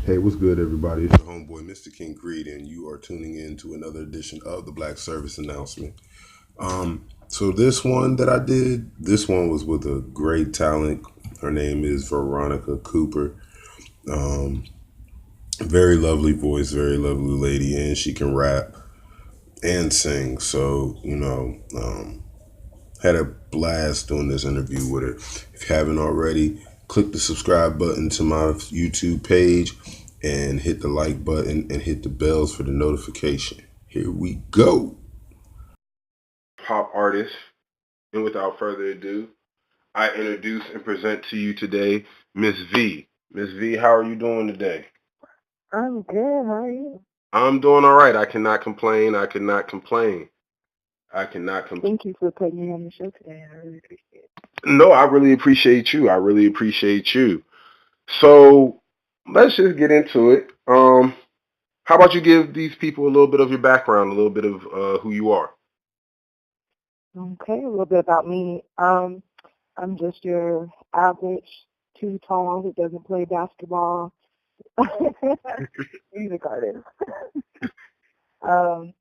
Hey, what's good, everybody? It's your homeboy, Mr. King Creed, and you are tuning in to another edition of the Black Service Announcement. So this one that I did, this one was with a great talent. Her name is Veronica Cooper. Um, Very lovely voice, very lovely lady, and she can rap and sing. So had a blast doing this interview with her. If you haven't already, click the subscribe button to my YouTube page and hit the like button and hit the bells for the notification. Here we go. Pop artist. And without further ado, I introduce and present to you today Miss V. Miss V, how are you doing today? I'm good. How are you? I'm doing all right. I cannot complain. I cannot complain. I cannot complain. Thank you for putting me on the show today. I really appreciate it. No, I really appreciate you. I really appreciate you. So let's just get into it. How about you give these people a little bit of your background, a little bit of who you are? Okay, a little bit about me. I'm just your average too tall who doesn't play basketball music artist. Um,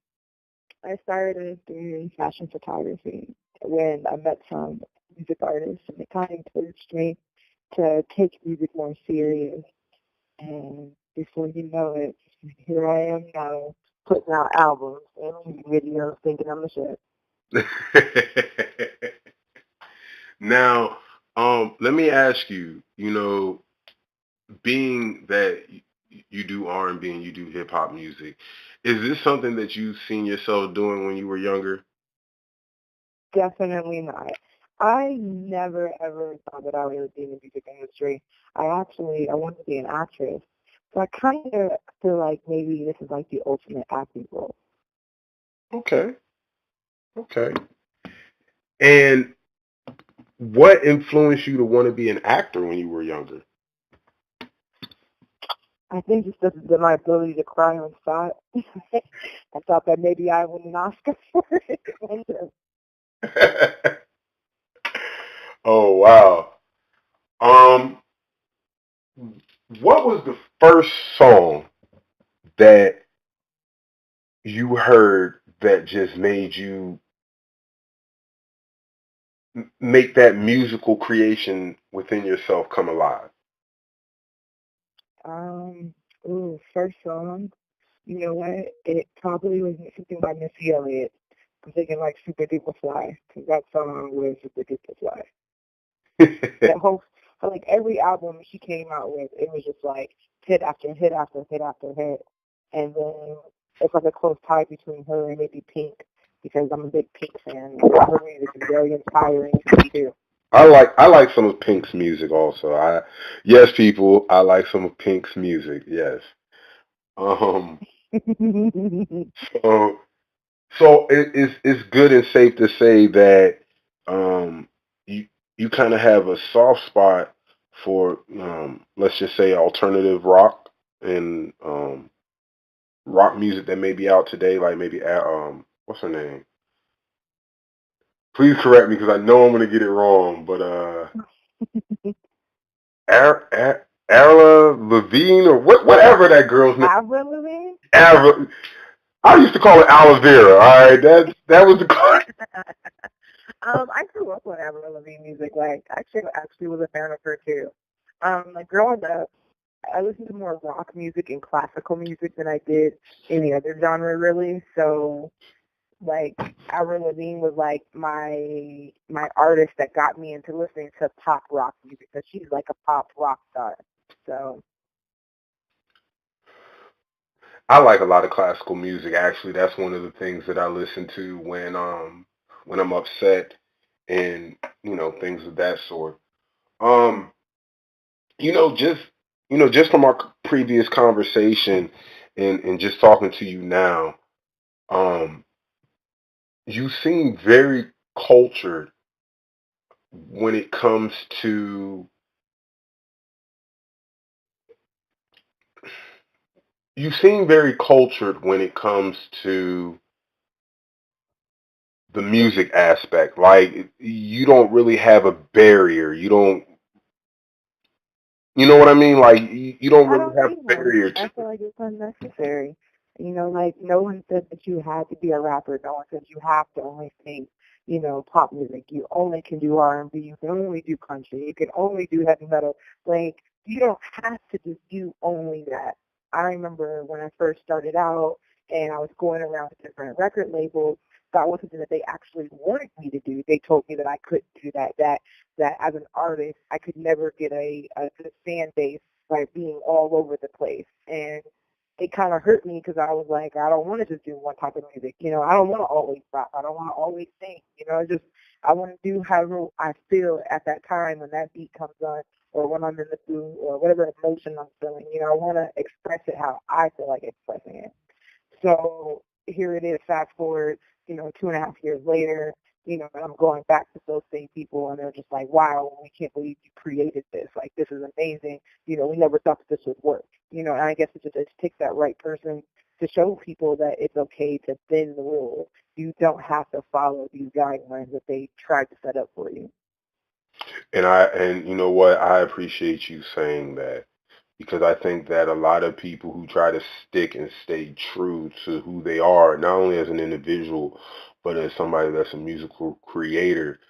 I started doing fashion photography when I met some music artists, and it kind of encouraged me to take music more serious. And before you know it, here I am now putting out albums and music videos, thinking I'm the shit. Now, let me ask you. Being that you do R&B and you do hip hop music, is this something that you've seen yourself doing when you were younger? Definitely not. I never ever thought that I would be in the music industry. I wanted to be an actress. So I kind of feel like maybe this is like the ultimate acting role. Okay, okay. And what influenced you to want to be an actor when you were younger? I think just my ability to cry on spot. I thought that maybe I win an Oscar for it. Oh wow. Um, what was the first song that you heard that just made you make that musical creation within yourself come alive? um, First song. You know what? It probably was something by Missy Elliott. I'm thinking like Super Duper Fly, because that song was Super Duper Fly. That whole, like every album she came out with, it was just like hit after hit after hit after hit. And then it's like a close tie between her and maybe Pink, because I'm a big Pink fan. Her music is very inspiring to me too. I like some of Pink's music also. Yes, people, I like some of Pink's music. Yes. Um. So it's good and safe to say that um you you kind of have a soft spot for let's just say alternative rock and rock music that may be out today, like maybe what's her name? Please correct me because I know I'm gonna get it wrong, but Arla Levine or whatever that girl's name. Avril Lavigne? Ara, I used to call it aloe vera. All right, that was the I grew up with Avril Lavigne music. Like, actually was a fan of her too. Like growing up, I listened to more rock music and classical music than I did any other genre, really. So, like, Avril Lavigne was like my artist that got me into listening to pop rock music. Because she's like a pop rock star. So, I like a lot of classical music. Actually, that's one of the things that I listen to when I'm upset and things of that sort. Um, just just from our previous conversation and just talking to you now, um, you seem very cultured when it comes to you seem very cultured when it comes to the music aspect. Like you don't really have a barrier. You don't You know what I mean? Like you don't I really don't have need a one. barrier I to feel it. like it's unnecessary. Like no one said that you had to be a rapper. No one said you have to only sing, pop music. You only can do R&B. You can only do country. You can only do heavy metal. Like you don't have to just do only that. I remember when I first started out and I was going around to different record labels. That was something that they actually wanted me to do. They told me that I couldn't do that. That as an artist, I could never get a good fan base by being all over the place. And it kind of hurt me because I was like, I don't want to just do one type of music. I don't want to always rap. I don't want to always sing. I want to do however I feel at that time when that beat comes on or when I'm in the mood or whatever emotion I'm feeling. I want to express it how I feel like expressing it. So here it is, fast forward, 2.5 years later, and I'm going back to those same people and they're just like, wow, we can't believe you created this. Like, this is amazing. We never thought that this would work. And I guess it takes that right person to show people that it's okay to bend the rules. You don't have to follow these guidelines that they tried to set up for you. And you know what? I appreciate you saying that because I think that a lot of people who try to stick and stay true to who they are, not only as an individual, but as somebody that's a musical creator,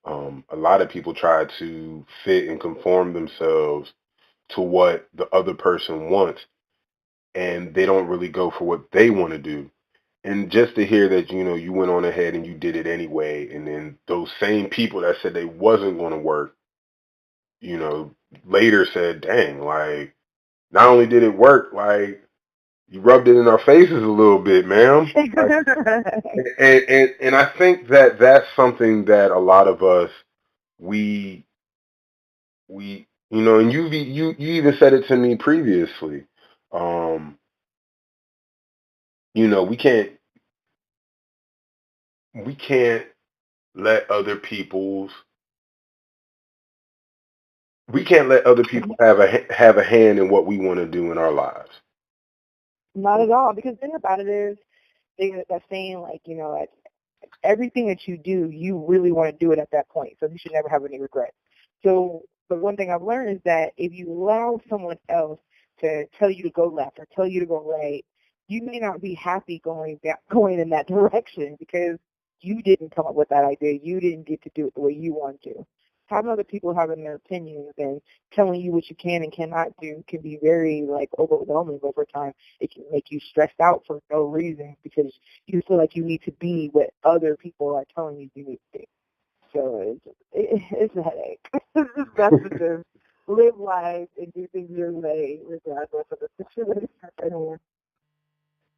a lot of people try to fit and conform themselves to what the other person wants, and they don't really go for what they want to do. And just to hear that, you went on ahead and you did it anyway, and then those same people that said they wasn't going to work, you know, later said, dang, like, not only did it work, like, you rubbed it in our faces a little bit, ma'am. Like, and I think that that's something that a lot of us, we, and you even said it to me previously. Um, you know, we can't let other people's we can't let other people have a hand in what we want to do in our lives. Not at all, because the thing about it is, they're saying, like, everything that you do, you really want to do it at that point. So you should never have any regrets. So the one thing I've learned is that if you allow someone else to tell you to go left or tell you to go right, you may not be happy going in that direction because you didn't come up with that idea. You didn't get to do it the way you want to. Having other people having their opinions and telling you what you can and cannot do can be very like overwhelming over time. It can make you stressed out for no reason because you feel like you need to be what other people are telling you need to be. So it's a headache. It's just best to just live life and do things your way, regardless of the situation.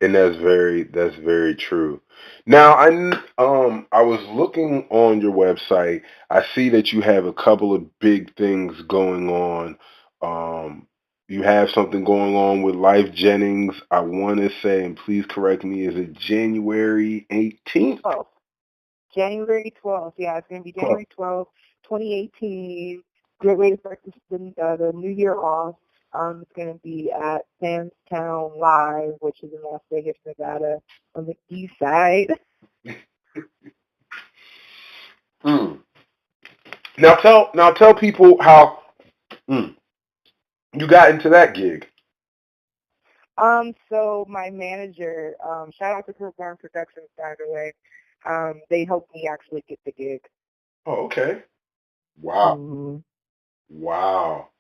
And that's very true. Now, I was looking on your website. I see that you have a couple of big things going on. You have something going on with Life Jennings. I want to say, and please correct me, is it January 18th? 12th. January 12th. Yeah, it's going to be January 12th, 2018. Great way to start the new year off. It's going to be at Sam's Town Live, which is in Las Vegas, Nevada, on the east side. Mm. Now tell people how mm, you got into that gig. So my manager, shout out to Kurt Barn Productions, by the way. They helped me actually get the gig. Oh, okay. Wow. Mm-hmm. Wow.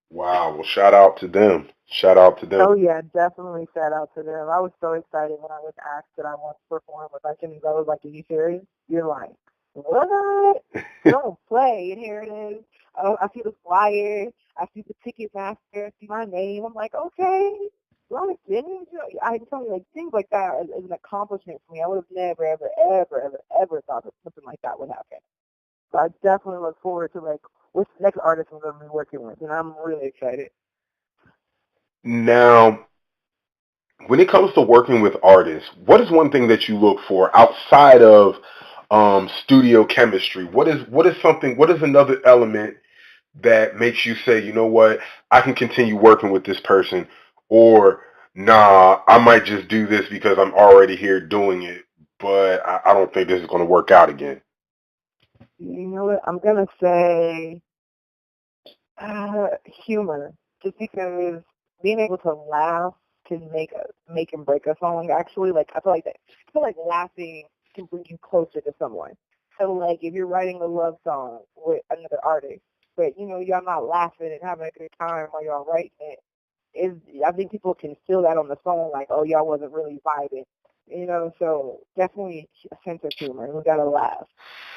Wow. Well, shout out to them. Shout out to them. Oh yeah, definitely shout out to them. I was so excited when I was asked that I want to perform with Legends. I was like, "Are you serious?" You're like, "What? Don't play!" And here it is. Oh, I see the flyer. I see the ticket master. I see my name. I'm like, okay. Like, I tell you, like things like that is an accomplishment for me. I would have never, ever, ever, ever, ever thought that something like that would happen. So I definitely look forward to like what's the next artist I'm going to be working with, and I'm really excited. Now, when it comes to working with artists, what is one thing that you look for outside of studio chemistry? What is another element that makes you say, you know what, I can continue working with this person, or nah, I might just do this because I'm already here doing it, but I don't think this is going to work out again. You know what? I'm gonna say Humor, just because being able to laugh can make and break a song. Actually, like I feel like laughing can bring you closer to someone. So like if you're writing a love song with another artist, but y'all not laughing and having a good time while y'all writing it, is I think people can feel that on the phone, like, oh, y'all wasn't really vibing. So definitely a sense of humor. We gotta laugh.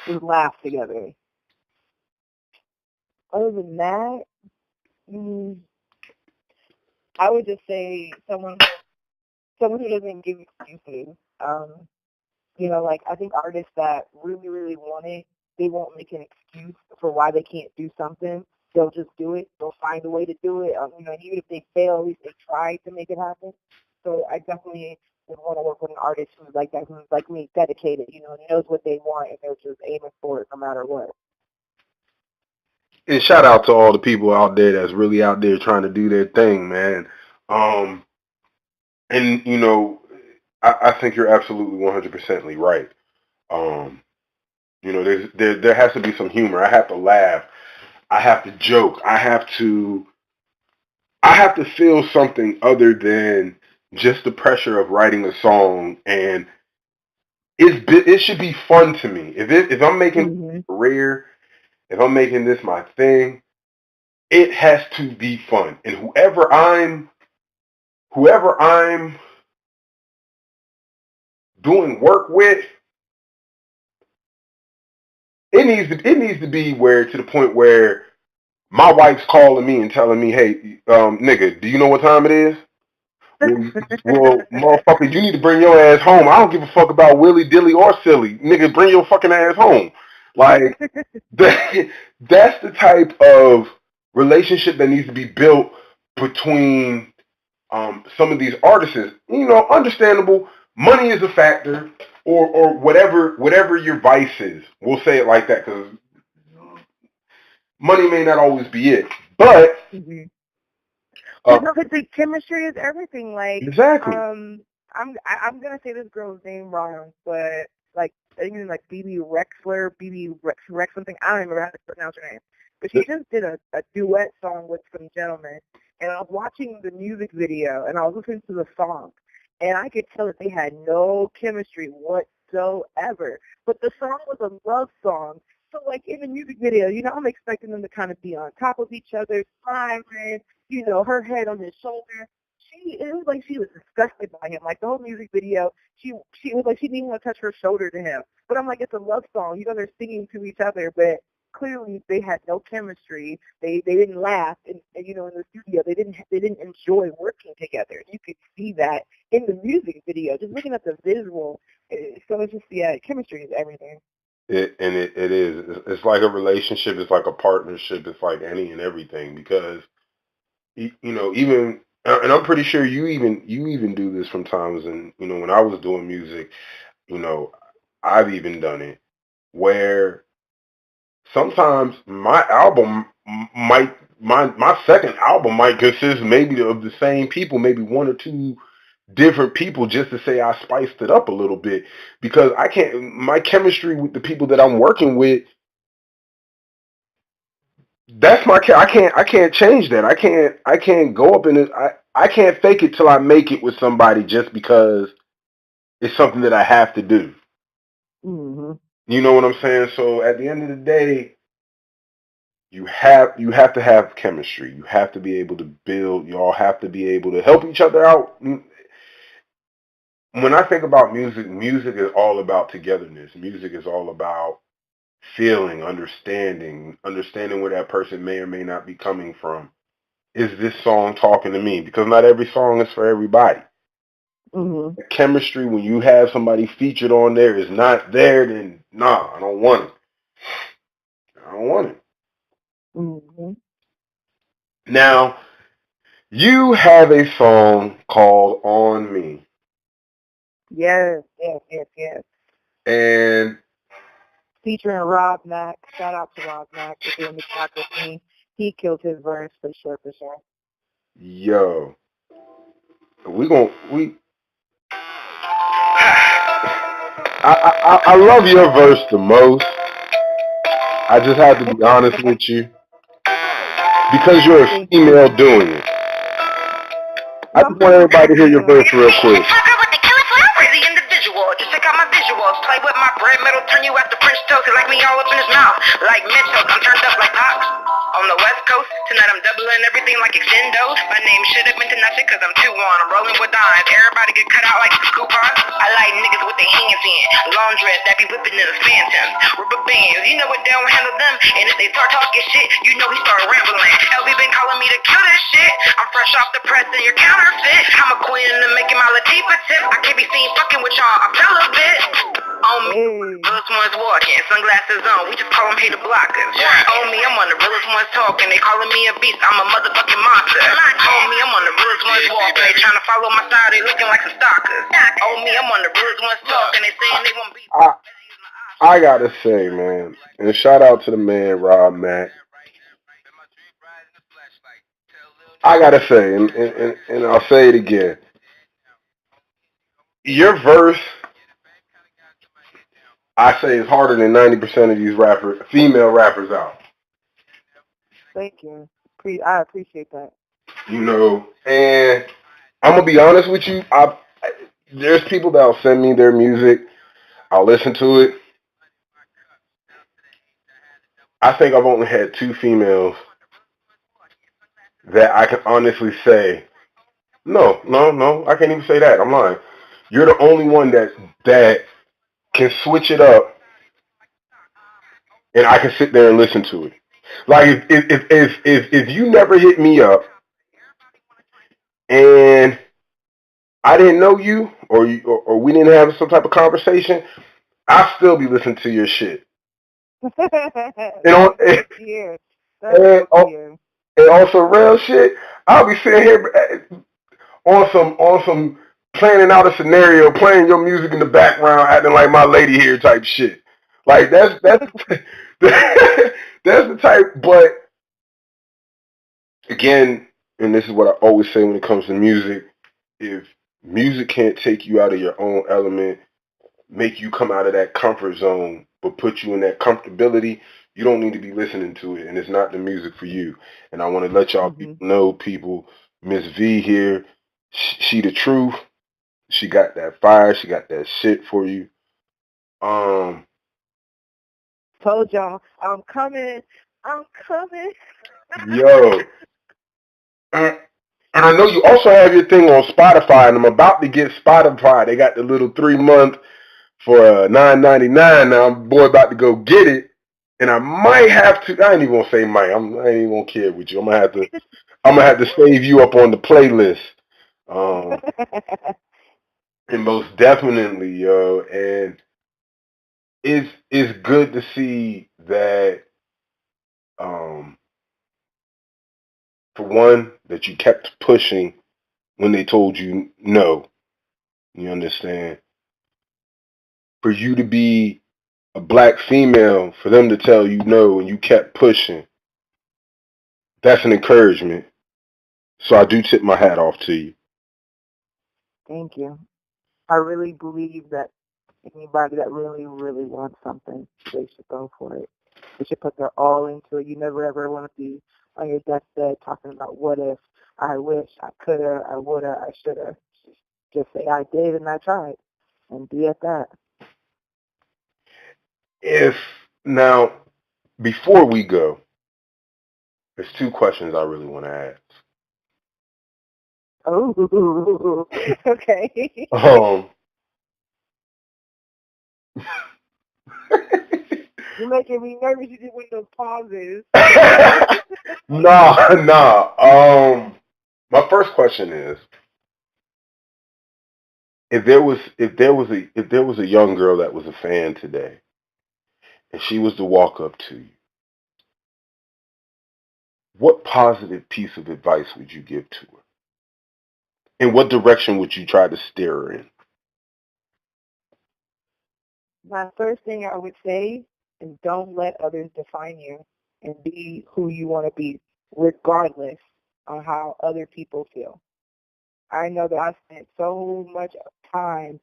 Just laugh together. Other than that, mm, I would just say someone who doesn't give excuses. Like I think artists that really, really want it, they won't make an excuse for why they can't do something. They'll just do it. They'll find a way to do it. And even if they fail, at least they tried to make it happen. So I definitely would want to work with an artist who's like that, who's like me, dedicated, knows what they want and they're just aiming for it no matter what. And shout out to all the people out there that's really out there trying to do their thing, man. Um, and I think you're absolutely 100% right. Um, there has to be some humor. I have to laugh. I have to joke. I have to feel something other than just the pressure of writing a song, and it should be fun to me. If I'm making Mhm. a career, if I'm making this my thing, it has to be fun. And whoever I'm doing work with, it needs to be where to the point where my wife's calling me and telling me, "Hey, nigga, do you know what time it is?" Well, motherfucker, you need to bring your ass home. I don't give a fuck about willy dilly or silly, nigga. Bring your fucking ass home. Like that, that's the type of relationship that needs to be built between some of these artists. Understandable. Money is a factor, or whatever your vice is. We'll say it like that because money may not always be it, but Mhm. uh, But no, because the chemistry is everything. Like, exactly. I'm gonna say this girl's name wrong, but like I think it's like BB Rexler, BB Rex something. I don't even remember how to pronounce her name. But she just did a duet song with some gentleman, and I was watching the music video, and I was listening to the song, and I could tell that they had no chemistry whatsoever. But the song was a love song. So like in the music video, I'm expecting them to kind of be on top of each other, smiling, her head on his shoulder. It was like she was disgusted by him. Like the whole music video, she was like she didn't even want to touch her shoulder to him. But I'm like, it's a love song. They're singing to each other, but clearly they had no chemistry. They didn't laugh, and in the studio they didn't enjoy working together. You could see that in the music video, just looking at the visual. So it's just chemistry is everything. It is. It's like a relationship. It's like a partnership. It's like any and everything because even and I'm pretty sure you even do this sometimes. And when I was doing music, you know I've even done it where sometimes my album might my second album might consist maybe of the same people, maybe one or two different people, just to say I spiced it up a little bit because I can't my chemistry with the people that I'm working with. That's I can't change that. I can't go up in it. I can't fake it till I make it with somebody just because it's something that I have to do. Mhm. You know what I'm saying? So at the end of the day, you have to have chemistry. You have to be able to build. Y'all have to be able to help each other out. When I think about music, music is all about togetherness. Music is all about feeling, understanding where that person may or may not be coming from. Is this song talking to me? Because not every song is for everybody. Mhm. The chemistry when you have somebody featured on there is not there, then nah, I don't want it. I don't want it. Mhm. Now, you have a song called On Me. Yes, yes, yes, yes. And Featuring Rob Mack. Shout out to Rob Mack for doing the track with me. He killed his verse for sure, for sure. yo, we I love your verse the most. I just have to be honest with you. because you're a Thank you. female doing it. I just want everybody to hear your verse real quick. Crazy individual, just check out my visuals. Play with my bread metal, turn you out to French toast. Like me all up in his mouth, like Mentos. I'm turned up like Pop. On the West Coast, tonight I'm doubling everything like extendos. My name should have been Tanasha cause I'm 2-1. I'm rolling with dimes. Everybody get cut out like coupons. I like niggas with their hands in. Long dress that be whipping in the phantoms. Rubber bands, you know what they don't handle them. And if they start talking shit, you know he start rambling. LB been calling me to kill this shit. I'm fresh off the press and you're counterfeit. I'm a queen and I'm making my Latifah tip. I can't be seen fucking with y'all. I'm celibate. On me, realest ones walking, sunglasses on. We just call them hater blockers. On me, I'm on the realest ones talking. They calling me a beast. I'm a motherfucking monster. On me, I'm on the realest ones walking. They trying to follow my style. They looking like some stalkers. On me, I'm on the realest ones talking. They saying they won't be. I gotta say, man, and shout out to the man Rob Mack. I gotta say, and I'll say it again. Your verse, I say, is harder than 90% of these female rappers out. Thank you. I appreciate that. You know, and I'm gonna be honest with you. There's people that'll send me their music. I'll listen to it. I think I've only had two females that I can honestly say, no, I can't even say that. I'm lying. You're the only one that can switch it up, and I can sit there and listen to it. Like if you never hit me up and I didn't know you, or we didn't have some type of conversation, I'll still be listening to your shit. You know, That's good to hear. That's and, good to hear. and on some real shit, I'll be sitting here on some planning out a scenario, playing your music in the background, acting like my lady here type shit. Like that's that's the type. But again, and this is what I always say when it comes to music: if music can't take you out of your own element, make you come out of that comfort zone, but put you in that comfortability, you don't need to be listening to it, and it's not the music for you. And I want to let y'all Hmm. know, people, Miss V here, she the truth. She got that fire. She got that shit for you. Um, Told y'all, I'm coming. I'm coming. yo, and, and I know you also have your thing on Spotify, and I'm about to get Spotify. They got the little 3 month for $9.99 now. Boy, about to go get it, and I might have to. I ain't even gonna say might. I ain't even gonna care with you. I'm gonna have to. I'm gonna have to save you up on the playlist. Um, and most definitely, yo, and it's good to see that. Um, for one, that you kept pushing when they told you no. You understand? For you to be a black female, for them to tell you no and you kept pushing, that's an encouragement. So I do tip my hat off to you. Thank you. I really believe that anybody that really, really wants something, they should go for it. They should put their all into it. You never ever want to be on your deathbed talking about what if, I wish, I coulda, I woulda, I shoulda. Just say I did and I tried, and be at that. If now, before we go, there's two questions I really want to ask. Oh, okay. Um, You're making me nervous. You did with those pauses. nah. My first question is, if there was a young girl that was a fan today, and she was to walk up to you, what positive piece of advice would you give to her? In what direction would you try to steer her in? My first thing I would say is don't let others define you and be who you want to be, regardless of how other people feel. I know that I spent so much time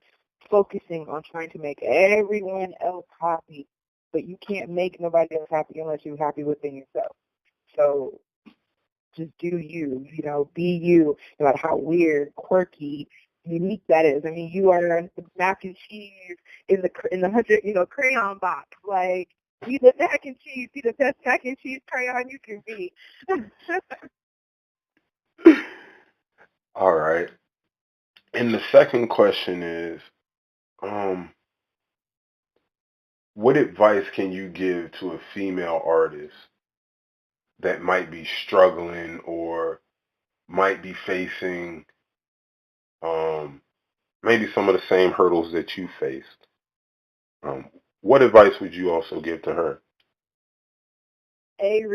focusing on trying to make everyone else happy, but you can't make nobody else happy unless you're happy within yourself. So just do you, be you, no matter how weird, quirky, unique that is. I mean, you are the mac and cheese in the 100, crayon box. Like, be the mac and cheese, be the best mac and cheese crayon you can be. All right. And the second question is, um, what advice can you give to a female artist that might be struggling or might be facing um, maybe some of the same hurdles that you faced? What advice would you also give to her?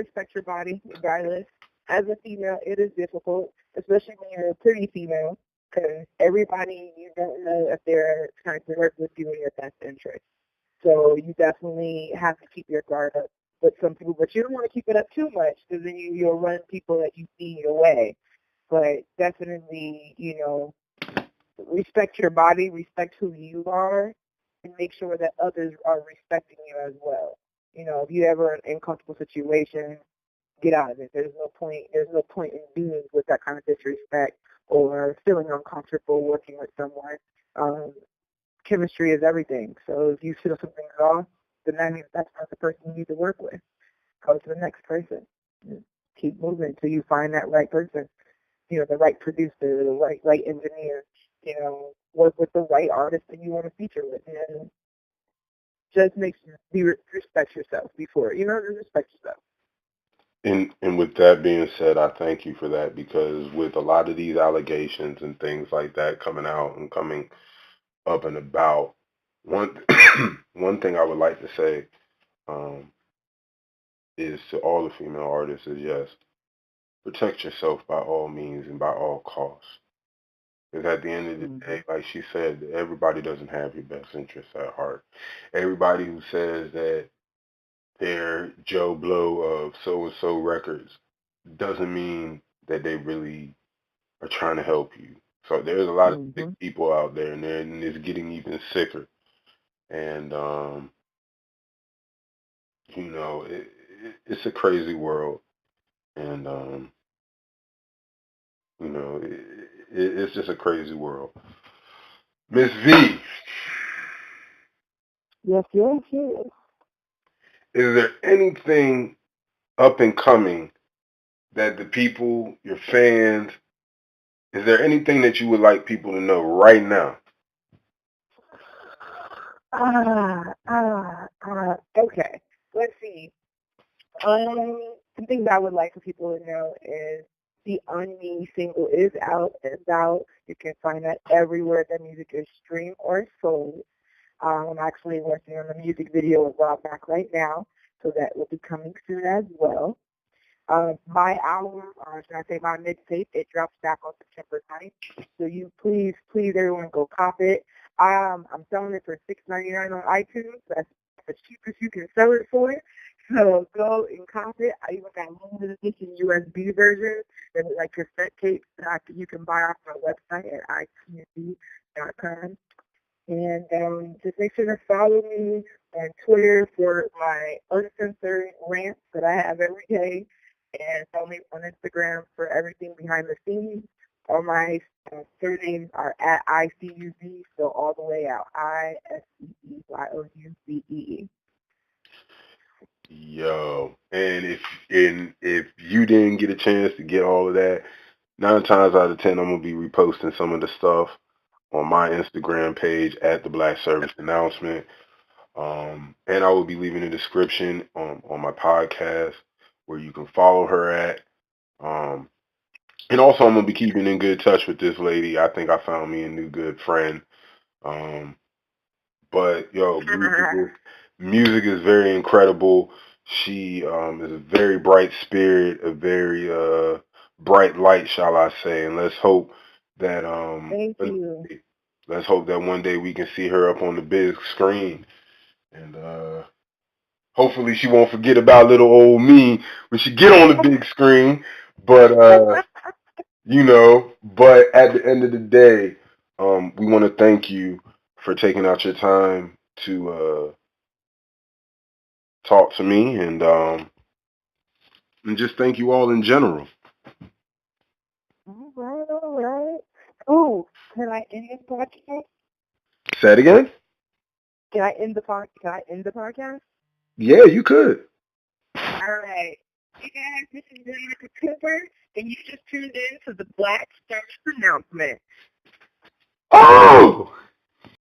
Respect your body, regardless. As a female, it is difficult, especially when you're a pretty female, because everybody, you don't know if they're trying to work with you in your best interest. So you definitely have to keep your guard up with some people, but you don't want to keep it up too much, because then you'll run people that you see your way. But definitely, respect your body, respect who you are, and make sure that others are respecting you as well. If you ever in an uncomfortable situation, get out of it. There's no point. There's no point in being with that kind of disrespect or feeling uncomfortable working with someone. Um, Chemistry is everything. So if you feel something's off, then that means that's not the person you need to work with. Go to the next person. Keep moving until you find that right person. The right producer, the right engineer. Work with the right artist that you want to feature with, and just make sure you respect yourself before just respect yourself. And with that being said, I thank you for that because with a lot of these allegations and things like that coming out and coming up and about, one one thing I would like to say um, is to all the female artists is yes, protect yourself by all means and by all costs. Because at the end of the Mm-hmm. day, like she said, everybody doesn't have your best interests at heart. Everybody who says that they're Joe Blow of so and so records doesn't mean that they really are trying to help you. So there's a lot of sick Mm-hmm. people out there, and it's getting even sicker. And it's a crazy world, and it's just a crazy world. Miss V, Yes, yes, yes. is there anything up and coming that the people, your fans, is there anything that you would like people to know right now? Okay. Let's see. Some things I would like for people to know is the On Me single is out. It's out. You can find that everywhere that music is streamed or sold. I'm actually working on a music video with Rob Back right now, so that will be coming soon as well. My album, or should I say my mixtape, it drops back on September 9th. So you please, everyone go cop it. I'm selling it for $6.99 on iTunes. That's the cheapest you can sell it for. So go and cop it. I even got limited edition USB versions that are like cassette tapes that you can buy off my website at itunes.com. And just make sure to follow me on Twitter for my uncensored rants that I have every day. And follow me on Instagram for everything behind the scenes. All my surnames are at ICUZ, so all the way out. ISCEYOUZEE. Yo, and if you didn't get a chance to get all of that, 9 times out of 10, I'm gonna be reposting some of the stuff on my Instagram page at the Black Service Announcement. And I will be leaving a description on my podcast where you can follow her at. Um, and also, I'm gonna be keeping in good touch with this lady. I think I found me a new good friend. Um, but yo, music is very incredible. She is a very bright spirit, a very bright light, shall I say? And that Thank you. let's hope that one day we can see her up on the big screen, and hopefully she won't forget about little old me when she get on the big screen. But but at the end of the day, we want to thank you for taking out your time to talk to me and just thank you all in general. All right, all right. Oh, can I end this podcast? Say it again? Can I end the podcast? Yeah, you could. All right. You guys, this is Veronica Cooper, and you just tuned in to the Black Search announcement. Oh!